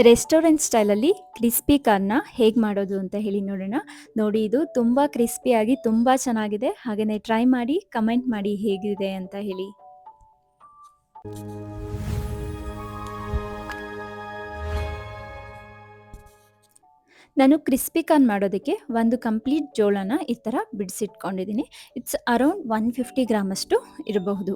Restaurant ಸ್ಟೈಲಲ್ಲಿ crispy ಕಾರ್ನ ಹೇಗೆ ಮಾಡೋದು ಅಂತ ಹೇಳಿ ನೋಡೋಣ. ನೋಡಿ, ಇದು ತುಂಬ ಕ್ರಿಸ್ಪಿಯಾಗಿ ತುಂಬ ಚೆನ್ನಾಗಿದೆ. ಹಾಗೆಯೇ ಟ್ರೈ ಮಾಡಿ ಕಮೆಂಟ್ ಮಾಡಿ ಹೇಗಿದೆ ಅಂತ ಹೇಳಿ. ನಾನು ಕ್ರಿಸ್ಪಿ ಕಾರ್ನ್ ಮಾಡೋದಕ್ಕೆ ಒಂದು ಕಂಪ್ಲೀಟ್ ಜೋಳನ ಈ ಥರ ಬಿಡಿಸಿಟ್ಕೊಂಡಿದ್ದೀನಿ. ಇಟ್ಸ್ ಅರೌಂಡ್ 150 ಗ್ರಾಮಷ್ಟು ಇರಬಹುದು.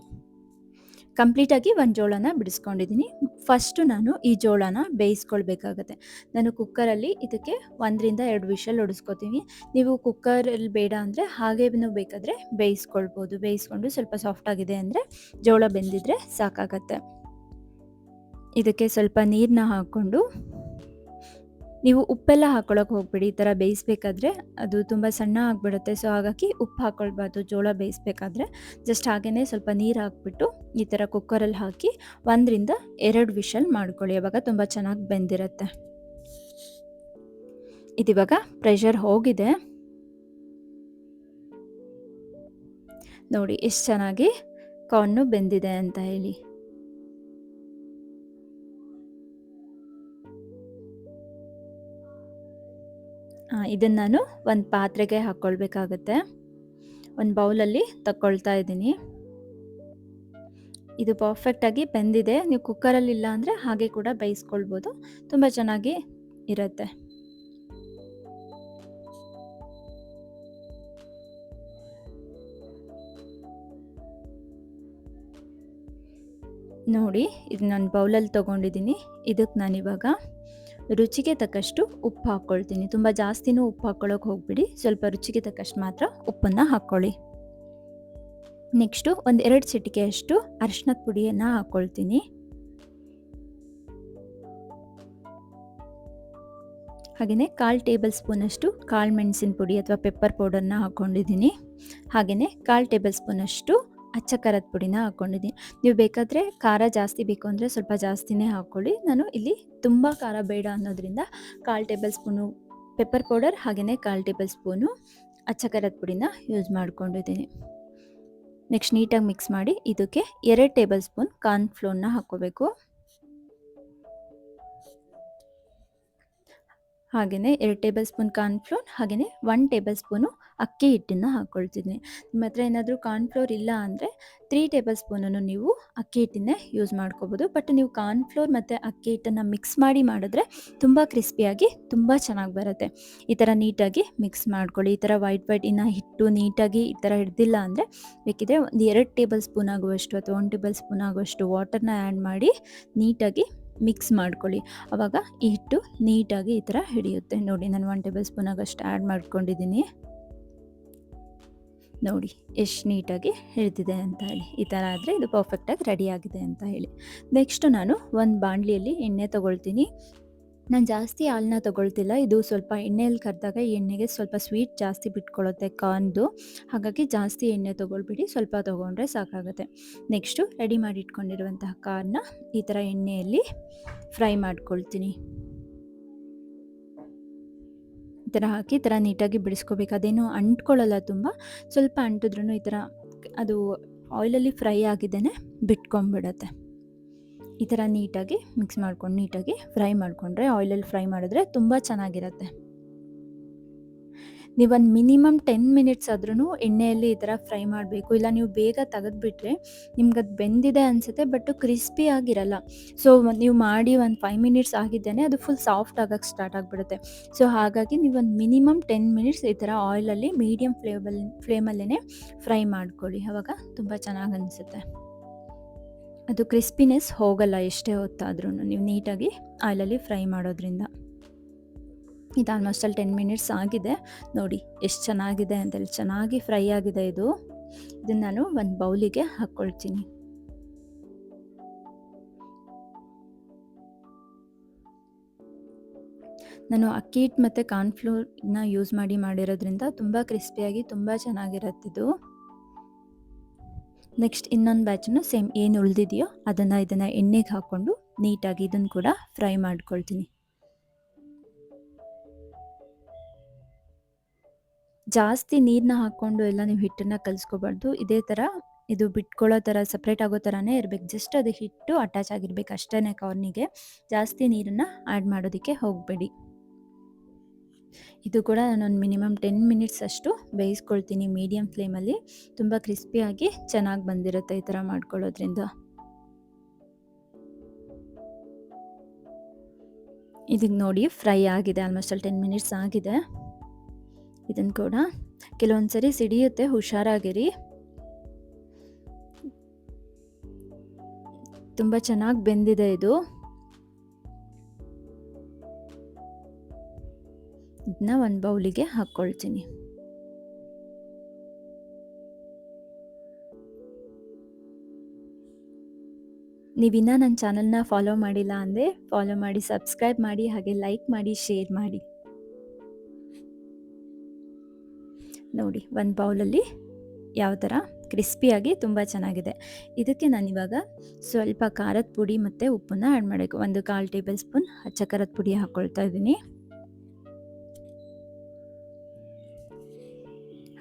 ಕಂಪ್ಲೀಟಾಗಿ ಒಂದು ಜೋಳನ ಬಿಡಿಸ್ಕೊಂಡಿದ್ದೀನಿ. ಫಸ್ಟು ನಾನು ಈ ಜೋಳನ ಬೇಯಿಸ್ಕೊಳ್ಬೇಕಾಗತ್ತೆ. ನಾನು ಕುಕ್ಕರಲ್ಲಿ ಇದಕ್ಕೆ 1-2 ವಿಷಲ್ ಹೊಡಿಸ್ಕೊತೀನಿ. ನೀವು ಕುಕ್ಕರಲ್ಲಿ ಬೇಡ ಅಂದರೆ ಹಾಗೇನೂ ಬೇಕಾದರೆ ಬೇಯಿಸ್ಕೊಳ್ಬೋದು. ಬೇಯಿಸ್ಕೊಂಡು ಸ್ವಲ್ಪ ಸಾಫ್ಟ್ ಆಗಿದೆ ಅಂದರೆ ಜೋಳ ಬೆಂದಿದ್ರೆ ಸಾಕಾಗತ್ತೆ. ಇದಕ್ಕೆ ಸ್ವಲ್ಪ ನೀರನ್ನ ಹಾಕ್ಕೊಂಡು, ನೀವು ಉಪ್ಪೆಲ್ಲ ಹಾಕ್ಕೊಳಕ್ಕೆ ಹೋಗ್ಬೇಡಿ. ಈ ಥರ ಬೇಯಿಸ್ಬೇಕಾದ್ರೆ ಅದು ತುಂಬ ಸಣ್ಣ ಆಗಿಬಿಡುತ್ತೆ. ಸೊ ಹಾಗಾಗಿ ಉಪ್ಪು ಹಾಕ್ಕೊಳ್ಬಾರ್ದು ಜೋಳ ಬೇಯಿಸ್ಬೇಕಾದ್ರೆ. ಜಸ್ಟ್ ಹಾಗೇ ಸ್ವಲ್ಪ ನೀರು ಹಾಕ್ಬಿಟ್ಟು ಈ ಥರ ಕುಕ್ಕರಲ್ಲಿ ಹಾಕಿ 1-2 ವಿಷಲ್ ಮಾಡ್ಕೊಳ್ಳಿ. ಆವಾಗ ತುಂಬ ಚೆನ್ನಾಗಿ ಬೆಂದಿರುತ್ತೆ. ಇದಿವಾಗ ಪ್ರೆಷರ್ ಹೋಗಿದೆ. ನೋಡಿ ಎಷ್ಟು ಚೆನ್ನಾಗಿ ಕಾರ್ನು ಬೆಂದಿದೆ ಅಂತ ಹೇಳಿ. ಇದನ್ನು ನಾನು ಒಂದು ಪಾತ್ರೆಗೆ ಹಾಕ್ಕೊಳ್ಬೇಕಾಗತ್ತೆ. ಒಂದು ಬೌಲಲ್ಲಿ ತಗೊಳ್ತಾ ಇದ್ದೀನಿ. ಇದು ಪರ್ಫೆಕ್ಟಾಗಿ ಬೆಂದಿದೆ. ನೀವು ಕುಕ್ಕರಲ್ಲಿ ಇಲ್ಲ ಅಂದರೆ ಹಾಗೆ ಕೂಡ ಬೇಯಿಸ್ಕೊಳ್ಬೋದು. ತುಂಬ ಚೆನ್ನಾಗಿ ಇರುತ್ತೆ. ನೋಡಿ, ಇದು ನಾನು ಬೌಲಲ್ಲಿ ತೊಗೊಂಡಿದ್ದೀನಿ. ಇದಕ್ಕೆ ನಾನಿವಾಗ ರುಚಿಗೆ ತಕ್ಕಷ್ಟು ಉಪ್ಪು ಹಾಕ್ಕೊಳ್ತೀನಿ. ತುಂಬ ಜಾಸ್ತಿನೂ ಉಪ್ಪು ಹಾಕ್ಕೊಳ್ಳೋಕೆ ಹೋಗ್ಬಿಡಿ. ಸ್ವಲ್ಪ ರುಚಿಗೆ ತಕ್ಕಷ್ಟು ಮಾತ್ರ ಉಪ್ಪನ್ನು ಹಾಕ್ಕೊಳ್ಳಿ. ನೆಕ್ಸ್ಟು 1-2 ಚಿಟಿಕೆಯಷ್ಟು ಅರಿಶಿನದ ಪುಡಿಯನ್ನು ಹಾಕ್ಕೊಳ್ತೀನಿ. ಹಾಗೆಯೇ 1/4 ಟೇಬಲ್ ಸ್ಪೂನಷ್ಟು ಕಾಳು ಮೆಣಸಿನ ಪುಡಿ ಅಥವಾ ಪೆಪ್ಪರ್ ಪೌಡರ್ನ ಹಾಕ್ಕೊಂಡಿದ್ದೀನಿ. ಹಾಗೆಯೇ 1/4 ಟೇಬಲ್ ಸ್ಪೂನಷ್ಟು ಅಚ್ಚ ಖಾರದ ಪುಡಿನ ಹಾಕ್ಕೊಂಡಿದ್ದೀನಿ. ನೀವು ಬೇಕಾದರೆ ಖಾರ ಜಾಸ್ತಿ ಬೇಕು ಅಂದರೆ ಸ್ವಲ್ಪ ಜಾಸ್ತಿನೇ ಹಾಕ್ಕೊಳ್ಳಿ. ನಾನು ಇಲ್ಲಿ ತುಂಬ ಖಾರ ಬೇಡ ಅನ್ನೋದ್ರಿಂದ 1/4 ಟೇಬಲ್ ಸ್ಪೂನು ಪೆಪ್ಪರ್ ಪೌಡರ್ ಹಾಗೆಯೇ 1/4 ಟೇಬಲ್ ಸ್ಪೂನು ಅಚ್ಚ ಖಾರದ ಪುಡಿನ ಯೂಸ್ ಮಾಡ್ಕೊಂಡಿದ್ದೀನಿ. ನೆಕ್ಸ್ಟ್ ನೀಟಾಗಿ ಮಿಕ್ಸ್ ಮಾಡಿ ಇದಕ್ಕೆ 2 ಟೇಬಲ್ ಸ್ಪೂನ್ ಕಾರ್ನ್ಫ್ಲೋರ್ನ ಹಾಕ್ಕೋಬೇಕು. ಹಾಗೆಯೇ 2 ಟೇಬಲ್ ಸ್ಪೂನ್ ಕಾರ್ನ್ಫ್ಲೋರ್ ಹಾಗೆಯೇ 1 ಟೇಬಲ್ ಸ್ಪೂನು ಅಕ್ಕಿ ಹಿಟ್ಟನ್ನು ಹಾಕ್ಕೊಳ್ತಿದ್ದೀನಿ. ನಿಮ್ಮ ಹತ್ರ ಏನಾದರೂ ಕಾರ್ನ್ಫ್ಲೋರ್ ಇಲ್ಲ ಅಂದರೆ 3 ಟೇಬಲ್ ಸ್ಪೂನನ್ನು ನೀವು ಅಕ್ಕಿ ಹಿಟ್ಟನ್ನೇ ಯೂಸ್ ಮಾಡ್ಕೋಬೋದು. ಬಟ್ ನೀವು ಕಾರ್ನ್ಫ್ಲೋರ್ ಮತ್ತು ಅಕ್ಕಿ ಹಿಟ್ಟನ್ನು ಮಿಕ್ಸ್ ಮಾಡಿ ಮಾಡಿದ್ರೆ ತುಂಬ ಕ್ರಿಸ್ಪಿಯಾಗಿ ತುಂಬ ಚೆನ್ನಾಗಿ ಬರುತ್ತೆ. ಈ ಥರ ನೀಟಾಗಿ ಮಿಕ್ಸ್ ಮಾಡ್ಕೊಳ್ಳಿ. ಈ ಥರ ವೈಟ್ ಇನ್ನು ಹಿಟ್ಟು ನೀಟಾಗಿ ಈ ಥರ ಹಿಡ್ದಿಲ್ಲ ಅಂದರೆ ಬೇಕಿದ್ರೆ ಒಂದು 2 ಟೇಬಲ್ ಸ್ಪೂನ್ ಆಗುವಷ್ಟು ಅಥವಾ 1 ಟೇಬಲ್ ಸ್ಪೂನ್ ಆಗುವಷ್ಟು ವಾಟರ್ನ ಆ್ಯಡ್ ಮಾಡಿ ನೀಟಾಗಿ ಮಿಕ್ಸ್ ಮಾಡ್ಕೊಳ್ಳಿ. ಆವಾಗ ಈ ಹಿಟ್ಟು ನೀಟಾಗಿ ಈ ಥರ ಹಿಡಿಯುತ್ತೆ. ನೋಡಿ, ನಾನು 1 ಟೇಬಲ್ ಸ್ಪೂನ್ ಆಗೋಷ್ಟು ಆ್ಯಡ್ ಮಾಡ್ಕೊಂಡಿದ್ದೀನಿ. ನೋಡಿ ಎಷ್ಟು ನೀಟಾಗಿ ಹಿಡಿದಿದೆ ಅಂತ ಹೇಳಿ. ಈ ಥರ ಆದರೆ ಇದು ಪರ್ಫೆಕ್ಟಾಗಿ ರೆಡಿಯಾಗಿದೆ ಅಂತ ಹೇಳಿ. ನೆಕ್ಸ್ಟು ನಾನು ಒಂದು ಬಾಣಲಿಯಲ್ಲಿ ಎಣ್ಣೆ ತೊಗೊಳ್ತೀನಿ. ನಾನು ಜಾಸ್ತಿ ಹಾಲನ್ನ ತೊಗೊಳ್ತಿಲ್ಲ. ಇದು ಸ್ವಲ್ಪ ಎಣ್ಣೆಯಲ್ಲಿ ಕರೆದಾಗ ಈ ಎಣ್ಣೆಗೆ ಸ್ವಲ್ಪ ಸ್ವೀಟ್ ಜಾಸ್ತಿ ಬಿಟ್ಕೊಳ್ಳುತ್ತೆ ಕಾರ್ನ್ದು. ಹಾಗಾಗಿ ಜಾಸ್ತಿ ಎಣ್ಣೆ ತೊಗೊಳ್ಬಿಡಿ, ಸ್ವಲ್ಪ ತೊಗೊಂಡ್ರೆ ಸಾಕಾಗುತ್ತೆ. ನೆಕ್ಸ್ಟು ರೆಡಿ ಮಾಡಿ ಇಟ್ಕೊಂಡಿರುವಂತಹ ಕಾರ್ನ ಈ ಥರ ಎಣ್ಣೆಯಲ್ಲಿ ಫ್ರೈ ಮಾಡ್ಕೊಳ್ತೀನಿ. ಈ ಥರ ಹಾಕಿ ಈ ಥರ ನೀಟಾಗಿ ಬಿಡಿಸ್ಕೋಬೇಕು. ಅದೇನು ಅಂಟ್ಕೊಳ್ಳಲ್ಲ. ತುಂಬ ಸ್ವಲ್ಪ ಅಂಟಿದ್ರೂ ಈ ಥರ ಅದು ಆಯಿಲಲ್ಲಿ ಫ್ರೈ ಆಗಿದ್ದೇನೆ ಬಿಟ್ಕೊಂಡ್ಬಿಡತ್ತೆ. ಈ ಥರ ನೀಟಾಗಿ ಮಿಕ್ಸ್ ಮಾಡ್ಕೊಂಡು ನೀಟಾಗಿ ಫ್ರೈ ಮಾಡಿಕೊಂಡ್ರೆ, ಆಯಿಲಲ್ಲಿ ಫ್ರೈ ಮಾಡಿದ್ರೆ ತುಂಬ ಚೆನ್ನಾಗಿರುತ್ತೆ. ನೀವೊಂದು ಮಿನಿಮಮ್ 10 ಮಿನಿಟ್ಸ್ ಆದ್ರೂ ಎಣ್ಣೆಯಲ್ಲಿ ಈ ಥರ ಫ್ರೈ ಮಾಡಬೇಕು. ಇಲ್ಲ ನೀವು ಬೇಗ ತೆಗೆದುಬಿಟ್ರೆ ನಿಮ್ಗದು ಬೆಂದಿದೆ ಅನಿಸುತ್ತೆ, ಬಟ್ ಕ್ರಿಸ್ಪಿ ಆಗಿರಲ್ಲ. ಸೊ ನೀವು ಮಾಡಿ ಒಂದು 5 ಮಿನಿಟ್ಸ್ ಆಗಿದ್ದೇನೆ ಅದು ಫುಲ್ ಸಾಫ್ಟ್ ಆಗೋಕ್ಕೆ ಸ್ಟಾರ್ಟ್ ಆಗಿಬಿಡುತ್ತೆ. ಸೊ ಹಾಗಾಗಿ ನೀವೊಂದು ಮಿನಿಮಮ್ 10 ಮಿನಿಟ್ಸ್ ಈ ಥರ ಆಯಿಲಲ್ಲಿ ಮೀಡಿಯಮ್ ಫ್ಲೇಮಲ್ಲೇ ಫ್ರೈ ಮಾಡ್ಕೊಳ್ಳಿ. ಆವಾಗ ತುಂಬ ಚೆನ್ನಾಗಿ ಅನಿಸುತ್ತೆ. ಅದು ಕ್ರಿಸ್ಪಿನೆಸ್ ಹೋಗಲ್ಲ ಎಷ್ಟೇ ಹೊತ್ತಾದ್ರೂ ನೀವು ನೀಟಾಗಿ ಆಯಿಲಲ್ಲಿ ಫ್ರೈ ಮಾಡೋದ್ರಿಂದ. ಇದು ಆಲ್ಮೋಸ್ಟ್ ಅಲ್ಲಿ 10 ಮಿನಿಟ್ಸ್ ಆಗಿದೆ. ನೋಡಿ ಎಷ್ಟು ಚೆನ್ನಾಗಿದೆ ಅಂತೇಳಿ, ಚೆನ್ನಾಗಿ ಫ್ರೈ ಆಗಿದೆ ಇದು. ಇದನ್ನು ನಾನು ಒಂದು ಬೌಲಿಗೆ ಹಾಕ್ಕೊಳ್ತೀನಿ. ನಾನು ಅಕ್ಕಿ ಹಿಟ್ಟು ಮತ್ತು ಕಾರ್ನ್ಫ್ಲೋರ್ನ ಯೂಸ್ ಮಾಡಿರೋದ್ರಿಂದ ತುಂಬ ಕ್ರಿಸ್ಪಿಯಾಗಿ ತುಂಬ ಚೆನ್ನಾಗಿರುತ್ತಿದ್ದು. ನೆಕ್ಸ್ಟ್ ಇನ್ನೊಂದು ಬ್ಯಾಚನ್ನು ಸೇಮ್ ಏನು ಉಳಿದಿದೆಯೋ ಇದನ್ನು ಎಣ್ಣೆಗೆ ಹಾಕ್ಕೊಂಡು ನೀಟಾಗಿ ಇದನ್ನು ಕೂಡ ಫ್ರೈ ಮಾಡ್ಕೊಳ್ತೀನಿ. ಜಾಸ್ತಿ ನೀರನ್ನ ಹಾಕ್ಕೊಂಡು ಎಲ್ಲ ನೀವು ಹಿಟ್ಟನ್ನು ಕಲಿಸ್ಕೋಬಾರ್ದು. ಇದೇ ಥರ ಇದು ಬಿಟ್ಕೊಳ್ಳೋ ಥರ ಸಪ್ರೇಟ್ ಆಗೋ ಥರನೇ ಇರಬೇಕು. ಜಸ್ಟ್ ಅದು ಹಿಟ್ಟು ಅಟ್ಯಾಚ್ ಆಗಿರ್ಬೇಕು ಅಷ್ಟೇ ಕಾರ್ನಿಗೆ. ಜಾಸ್ತಿ ನೀರನ್ನು ಆ್ಯಡ್ ಮಾಡೋದಕ್ಕೆ ಹೋಗಬೇಡಿ. ಇದು ಕೂಡ ನಾನೊಂದು ಮಿನಿಮಮ್ 10 ಮಿನಿಟ್ಸ್ ಅಷ್ಟು ಬೇಯಿಸ್ಕೊಳ್ತೀನಿ ಮೀಡಿಯಮ್ ಫ್ಲೇಮಲ್ಲಿ. ತುಂಬ ಕ್ರಿಸ್ಪಿಯಾಗಿ ಚೆನ್ನಾಗಿ ಬಂದಿರುತ್ತೆ ಈ ಥರ ಮಾಡ್ಕೊಳ್ಳೋದ್ರಿಂದ. ಇದಕ್ಕೆ ನೋಡಿ ಫ್ರೈ ಆಗಿದೆ, ಆಲ್ಮೋಸ್ಟ್ ಅಲ್ಲಿ 10 ಮಿನಿಟ್ಸ್ ಆಗಿದೆ. ಇದನ್ನು ಕೂಡ ಕೆಲವೊಂದು ಸರಿ ಸಿಡಿಯುತ್ತೆ, ಹುಷಾರಾಗಿರಿ. ತುಂಬ ಚೆನ್ನಾಗಿ ಬೆಂದಿದೆ ಇದು. ಇದನ್ನ ಒಂದು ಬೌಲಿಗೆ ಹಾಕ್ಕೊಳ್ತೀನಿ. ನೀವಿನ್ನ ನನ್ನ ಚಾನಲ್ನ ಫಾಲೋ ಮಾಡಿಲ್ಲ ಅಂದರೆ ಫಾಲೋ ಮಾಡಿ, ಸಬ್ಸ್ಕ್ರೈಬ್ ಮಾಡಿ, ಹಾಗೆ ಲೈಕ್ ಮಾಡಿ, ಶೇರ್ ಮಾಡಿ. ನೋಡಿ ಒಂದು ಬೌಲಲ್ಲಿ ಯಾವ ಥರ ಕ್ರಿಸ್ಪಿಯಾಗಿ ತುಂಬ ಚೆನ್ನಾಗಿದೆ. ಇದಕ್ಕೆ ನಾನಿವಾಗ ಸ್ವಲ್ಪ ಖಾರದ ಪುಡಿ ಮತ್ತು ಉಪ್ಪನ್ನು ಆ್ಯಡ್ ಮಾಡಬೇಕು. 1/4 ಟೇಬಲ್ ಸ್ಪೂನ್ ಅಚ್ಚ ಖಾರದ ಪುಡಿ ಹಾಕ್ಕೊಳ್ತಾ ಇದ್ದೀನಿ.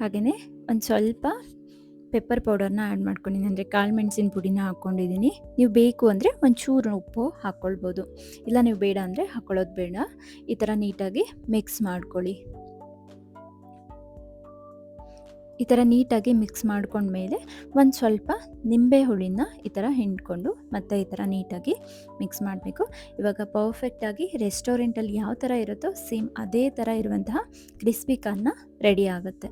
ಹಾಗೆಯೇ ಒಂದು ಸ್ವಲ್ಪ ಪೆಪ್ಪರ್ ಪೌಡರ್ನ ಆ್ಯಡ್ ಮಾಡ್ಕೊಂಡಿದ್ದೀನಿ, ಅಂದರೆ ಕಾಳು ಮೆಣಸಿನ ಪುಡಿನ ಹಾಕ್ಕೊಂಡಿದ್ದೀನಿ. ನೀವು ಬೇಕು ಅಂದರೆ ಒಂಚೂರು ಉಪ್ಪು ಹಾಕ್ಕೊಳ್ಬೋದು, ಇಲ್ಲ ನೀವು ಬೇಡ ಅಂದರೆ ಹಾಕ್ಕೊಳ್ಳೋದು ಬೇಡ. ಈ ಥರ ನೀಟಾಗಿ ಮಿಕ್ಸ್ ಮಾಡ್ಕೊಳ್ಳಿ. ಈ ಥರ ನೀಟಾಗಿ ಮಿಕ್ಸ್ ಮಾಡ್ಕೊಂಡ್ಮೇಲೆ ಒಂದು ಸ್ವಲ್ಪ ನಿಂಬೆ ಹುಳಿನ ಈ ಥರ ಹಿಂಡ್ಕೊಂಡು ಮತ್ತೆ ಈ ಥರ ನೀಟಾಗಿ ಮಿಕ್ಸ್ ಮಾಡಬೇಕು. ಇವಾಗ ಪರ್ಫೆಕ್ಟಾಗಿ ರೆಸ್ಟೋರೆಂಟಲ್ಲಿ ಯಾವ ಥರ ಇರುತ್ತೋ ಸೇಮ್ ಅದೇ ಥರ ಇರುವಂತಹ ಕ್ರಿಸ್ಪಿ ಕಾರ್ನ್ ರೆಡಿ ಆಗುತ್ತೆ.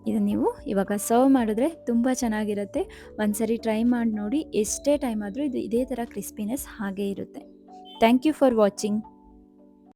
ಇದನ್ನು ನೀವು ಇವಾಗ ಸರ್ವ್ ಮಾಡಿದ್ರೆ ತುಂಬ ಚೆನ್ನಾಗಿರುತ್ತೆ. ಒಂದ್ಸರಿ ಟ್ರೈ ಮಾಡಿ ನೋಡಿ, ಎಷ್ಟೇ ಟೈಮ್ ಆದರೂ ಇದು ಇದೇ ಥರ ಕ್ರಿಸ್ಪಿನೆಸ್ ಹಾಗೇ ಇರುತ್ತೆ. Thank you for watching.